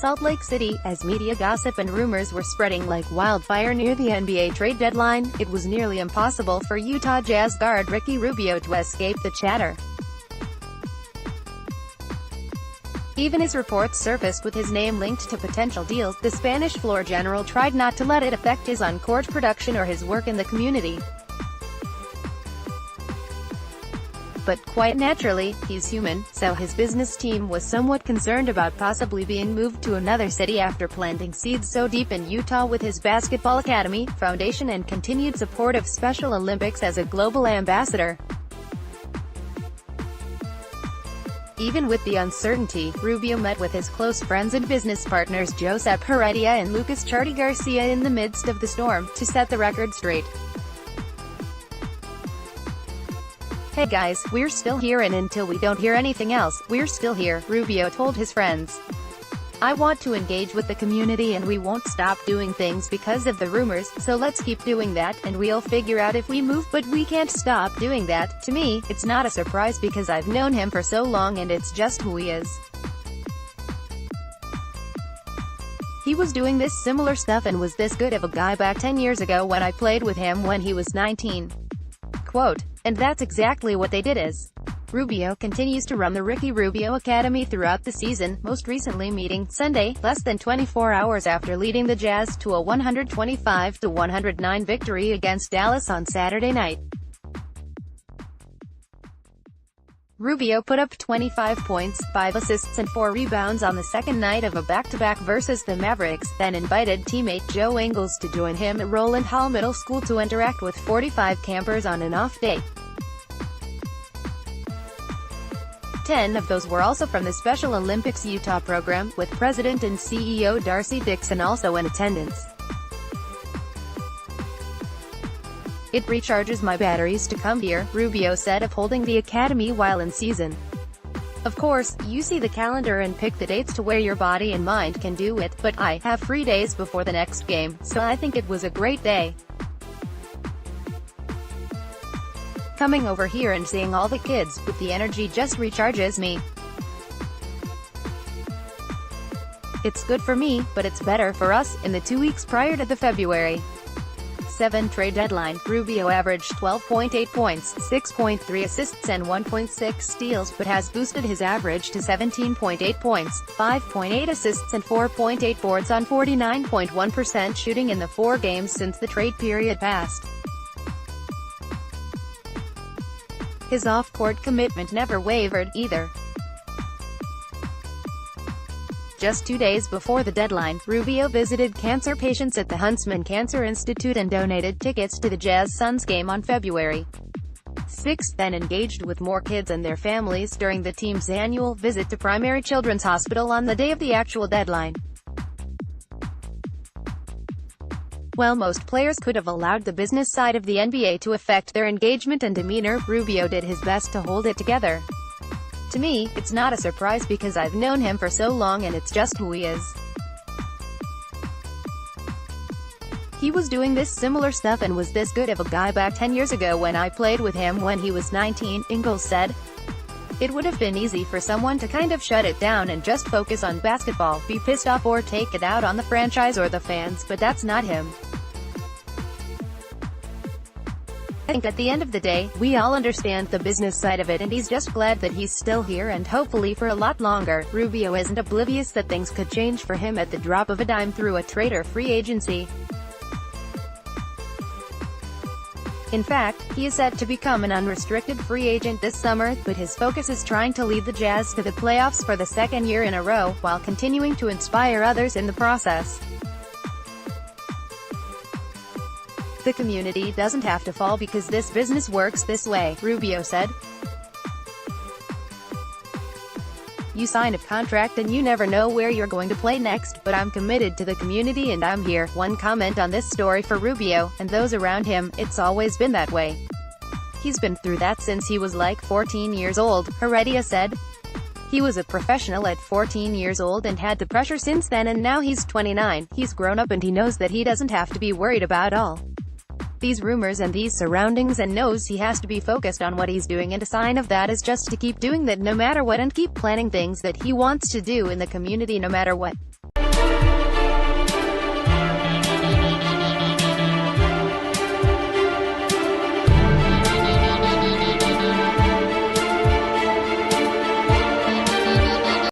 Salt Lake City, as media gossip and rumors were spreading like wildfire near the NBA trade deadline. It was nearly impossible for Utah Jazz guard Ricky Rubio to escape the chatter. Even as reports surfaced with his name linked to potential deals, the Spanish floor general tried not to let it affect his on-court production or his work in the community. But quite naturally, he's human, so his business team was somewhat concerned about possibly being moved to another city after planting seeds so deep in Utah with his basketball academy, foundation and continued support of Special Olympics as a global ambassador. Even with the uncertainty, Rubio met with his close friends and business partners Josep Heredia and Lucas "Charty" Garcia in the midst of the storm, to set the record straight. "Hey guys, we're still here, and until we don't hear anything else, we're still here," Rubio told his friends. "I want to engage with the community and we won't stop doing things because of the rumors, so let's keep doing that, and we'll figure out if we move, but we can't stop doing that. To me, it's not a surprise because I've known him for so long and it's just who he is. He was doing this similar stuff and was this good of a guy back 10 years ago when I played with him when he was 19. Quote, "And that's exactly what they did." As Rubio continues to run the Ricky Rubio Academy throughout the season, most recently meeting Sunday, less than 24 hours after leading the Jazz to a 125-109 victory against Dallas on Saturday night. Rubio put up 25 points, 5 assists and 4 rebounds on the second night of a back-to-back versus the Mavericks, then invited teammate Joe Ingles to join him at Rowland Hall Middle School to interact with 45 campers on an off day. 10 of those were also from the Special Olympics Utah program, with President and CEO Darcy Dixon also in attendance. "It recharges my batteries to come here," Rubio said, upholding the academy while in season. "Of course, you see the calendar and pick the dates to where your body and mind can do it, but I have free days before the next game, so I think it was a great day. Coming over here and seeing all the kids, with the energy just recharges me. It's good for me, but it's better for us." In the 2 weeks prior to the February 7 trade deadline, Rubio averaged 12.8 points, 6.3 assists and 1.6 steals, but has boosted his average to 17.8 points, 5.8 assists and 4.8 boards on 49.1% shooting in the 4 games since the trade period passed. His off-court commitment never wavered, either. Just 2 days before the deadline, Rubio visited cancer patients at the Huntsman Cancer Institute and donated tickets to the Jazz-Suns game on February 6, then engaged with more kids and their families during the team's annual visit to Primary Children's Hospital on the day of the actual deadline. While most players could have allowed the business side of the NBA to affect their engagement and demeanor, Rubio did his best to hold it together. "To me, it's not a surprise because I've known him for so long and it's just who he is. He was doing this similar stuff and was this good of a guy back 10 years ago when I played with him when he was 19, Ingles said. "It would have been easy for someone to kind of shut it down and just focus on basketball, be pissed off or take it out on the franchise or the fans, but that's not him. I think at the end of the day, we all understand the business side of it and he's just glad that he's still here and hopefully for a lot longer." Rubio isn't oblivious that things could change for him at the drop of a dime through a trade or free agency. In fact, he is set to become an unrestricted free agent this summer, but his focus is trying to lead the Jazz to the playoffs for the second year in a row, while continuing to inspire others in the process. "The community doesn't have to fall because this business works this way," Rubio said. "You sign a contract and you never know where you're going to play next, but I'm committed to the community and I'm here." One comment on this story for Rubio, and those around him: "It's always been that way. He's been through that since he was like 14 years old, Heredia said. "He was a professional at 14 years old and had the pressure since then, and now he's 29, he's grown up and he knows that he doesn't have to be worried about all these rumors and these surroundings and knows he has to be focused on what he's doing, and a sign of that is just to keep doing that no matter what and keep planning things that he wants to do in the community no matter what."